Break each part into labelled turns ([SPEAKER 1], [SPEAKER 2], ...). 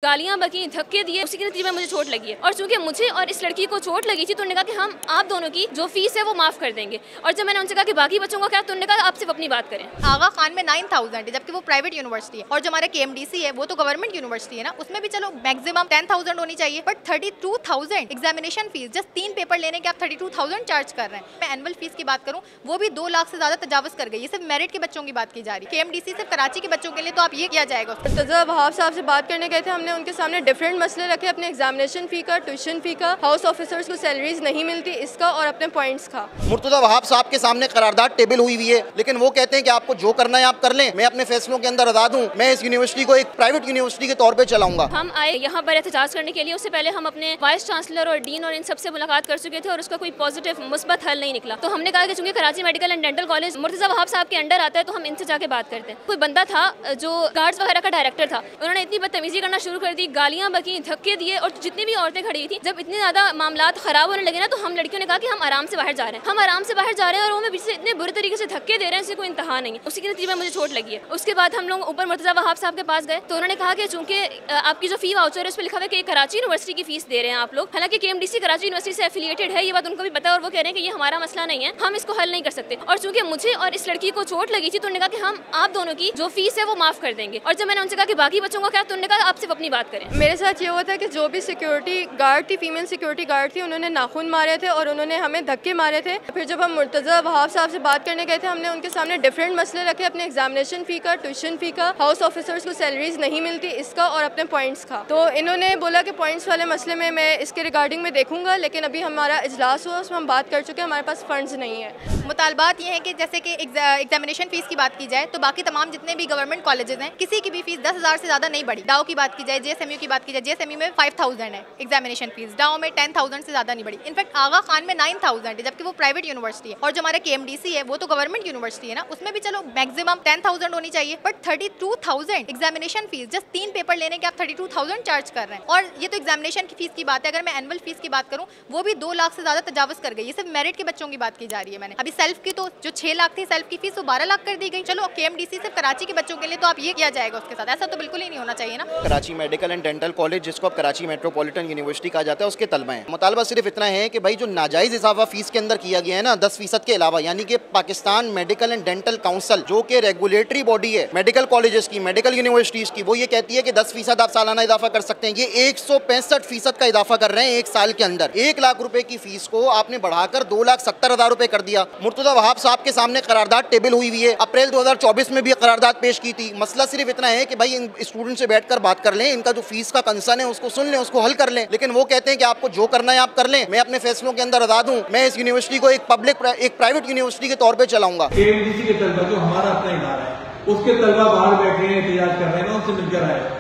[SPEAKER 1] गालियां बकी, धक्के दिए, उसी के नतीजे में मुझे चोट लगी है। और चूंकि मुझे और इस लड़की को चोट लगी थी तो उन्होंने कहा कि हम आप दोनों की जो फीस है वो माफ कर देंगे। और जब मैंने उनसे कहा कि बाकी बच्चों को क्या, तो उन्होंने कहा आप सिर्फ अपनी बात करें।
[SPEAKER 2] आगा खान में 9000 है, जबकि वो प्राइवेट यूनिवर्सिटी है, और जो हमारा KMDC है वो तो गवर्नमेंट यूनिवर्सिटी है ना, उसमें भी चलो मैक्सिमम 10,000 होनी चाहिए, but 32,000 examination fees, just 3 paper लेने के आप 32,000 चार्ज कर रहे हैं। मैं एनुअल फीस की बात करूँ वो भी 2 लाख से ज्यादा तजावज कर गई। ये सिर्फ मेरिट के बच्चों की बात की जा रही है। KMDC सिर्फ कराची के बच्चों के लिए, तो आप ये किया जाएगा।
[SPEAKER 3] मुर्तज़ा वहाब साहब से बात करने गए थे, हमने उनके सामने डिफरेंट मसले रखे, अपने एग्जामिनेशन फी का, ट्यूशन फी का, हाउस ऑफिसर्स को सैलरीज नहीं मिलती इसका, और अपने पॉइंट्स का।
[SPEAKER 4] मुर्तज़ा वहाब साहब के सामने करारदाद टेबल हुई हुई है, लेकिन वो कहते हैं कि आपको जो करना है आप कर लें, मैं अपने फैसलों के अंदर आज़ाद हूँ, मैं इस यूनिवर्सिटी को एक प्राइवेट यूनिवर्सिटी के तौर पर चलाऊंगा।
[SPEAKER 1] हम आए यहाँ पर एहतजाज करने के लिए, उससे पहले हम अपने वाइस चांसलर और डीन और इन सबसे मुलाकात कर चुके थे और उसका कोई पॉजिटिव मुस्बत हल नहीं निकला। तो हमने कहा कि चूंकि Karachi medical and dental college Murtaza Wahab साहब के अंडर आता है तो हम इनसे जाके बात करते हैं। कोई बंदा था जो गार्ड्स वगैरह का डायरेक्टर था, उन्होंने इतनी बदतमीजी करना शुरू कर दी, गालियाँ बकी, धक्के दिए, और जितनी भी औरतें खड़ी थी, जब इतने ज्यादा मामलात खराब होने लगे ना, तो हम लड़कियों ने कहा कि हम आराम से बाहर जा रहे हैं, हम आराम से बाहर जा रहे हैं, और वो हमें पीछे से इतने बुरे तरीके से धक्के दे रहे हैं, इससे कोई इंतहा नहीं है। उसी के नतीजे में मुझे चोट लगी है। उसके बाद हम लोग ऊपर मुर्तज़ा वहाब साहब के पास गए तो उन्होंने कहा कि चूंकि आपकी जो फी वाउचर है उस पर लिखा हुआ है कि कराची यूनिवर्सिटी की फीस दे रहे हैं आप लोग, हालांकि KMDC कराची यूनिवर्सिटी से एफिलिएटेड है, ये बात उनको भी पता है, और वो कह रहे हैं कि ये हमारा मसला नहीं है, हम इसको हल नहीं कर सकते। और चूंकि मुझे और इस लड़की को चोट लगी थी तो उन्होंने कहा कि हम आप दोनों की जो फीस है वो माफ कर देंगे। और जब मैंने उनसे कहा कि बाकी बच्चों को क्या, तो उन्होंने कहा आप सिर्फ अपनी बात करें।
[SPEAKER 3] मेरे साथ ये हुआ था कि जो भी सिक्योरिटी गार्ड थी, फीमेल सिक्योरिटी गार्ड थी, उन्होंने नाखून मारे थे और उन्होंने हमें धक्के मारे थे। फिर जब हम मुर्तज़ा वहाब साहब से बात करने गए थे, हमने उनके सामने डिफरेंट मसले रखे, अपने एग्जामिनेशन फी का, ट्यूशन फी का, हाउस ऑफिसर्स को सैलरीज नहीं मिलती इसका, और अपने पॉइंट्स का। तो इन्होंने बोला कि पॉइंट्स वाले मसले में मैं इसके रिगार्डिंग में देखूंगा, लेकिन अभी हमारा इजलास हुआ, उसमें हम बात कर चुके हैं, हमारे पास फंड्स नहीं है।
[SPEAKER 2] मुतालबात ये है कि जैसे कि एग्जामिनेशन फीस की बात की जाए तो बाकी तमाम जितने भी गवर्नमेंट कॉलेजेस हैं, किसी की भी फीस 10,000 से ज़्यादा नहीं बढ़ी। डाओ की बात की जाए, JSMU की बात की जाए, JSMU में 5,000 है एग्जामिनेशन फीस, डाओ में 10,000 से ज़्यादा नहीं बढ़ी। इनफैक्ट आगा खान में 9,000 है, जबकि वो प्राइवेट यूनिवर्सिटी है, और जो हमारा KMDC है वो तो गवर्नमेंट यूनिवर्सिटी है ना, उसमें भी चलो मैक्सिमम 10,000 होनी चाहिए, but 32,000 examination fees, just 3 paper लेने के आप 32,000 चार्ज कर रहे हैं। और ये तो एग्जामिनेशन की फीस की बात है। अगर मैं एनुअल फीस की बात करूँ वो भी 2 लाख से ज़्यादा तजावज कर गई। ये सिर्फ मेरिट के बच्चों की बात की जा रही है। मैंने अभी सेल्फ की तो जो 6 लाख थी, सेल्फ की फीस वो 12 लाख कर दी गई। चलो KMDC सिर्फ कराची के बच्चों के लिए, तो आप ये किया जाएगा उसके साथ, ऐसा तो बिल्कुल ही नहीं होना चाहिए ना।
[SPEAKER 4] Karachi medical and dental college, जिसको अब कराची मेट्रोपॉलिटन यूनिवर्सिटी कहा जाता है, उसके तलबा हैं। मुतालबा सिर्फ इतना है कि भाई जो नाजायज़ इजाफा फीस के अंदर किया गया है ना 10% के अलावा, यानी कि Pakistan medical and dental council जो कि रेगुलेटरी बॉडी है मेडिकल कॉलेजेस की, मेडिकल यूनिवर्सिटीज़ की, वो ये कहती है कि 10% आप सालाना इजाफा कर सकते हैं। ये 165% का इजाफा कर रहे हैं एक साल के अंदर। 1 लाख रुपए की फीस को आपने बढ़ाकर 2,70,000 रुपए कर दिया। मुर्तज़ा वहाब साहब के सामने करारदाद टेबल हुई हुई है, अप्रैल 2024 में भी करारदाद पेश की थी। मसला सिर्फ इतना है कि भाई इन स्टूडेंट से बैठकर बात कर लें, इनका जो फीस का कंसर्न है उसको सुन लें, उसको हल कर लें। लेकिन वो कहते हैं कि आपको जो करना है आप कर लें, मैं अपने फैसलों के अंदर आज़ाद हूँ, मैं इस यूनिवर्सिटी को एक प्राइवेट यूनिवर्सिटी के तौर पर चलाऊंगा।
[SPEAKER 5] KMDC के तलबा जो हमारा अपना इदारा है, उसके तलबा बाहर बैठे हैं, एहतजाज कर रहे हैं, उनसे मिलकर आए,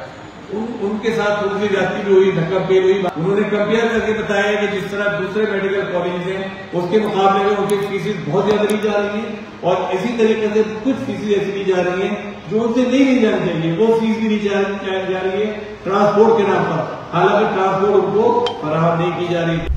[SPEAKER 5] उनके साथ थोड़ी सी जाती भी हुई, धक्का पेल हुई। उन्होंने कंपेयर करके बताया कि जिस तरह दूसरे मेडिकल कॉलेज हैं उसके मुकाबले में उनकी फीसेज बहुत ज्यादा ली जा रही है, और इसी तरीके से कुछ फीसेज ऐसी ली जा रही है जो उनसे नहीं ली जानी चाहिए, वो फीस भी ली जा रही है ट्रांसपोर्ट के नाम पर, हालांकि ट्रांसपोर्ट उनको फराहम नहीं की जा रही।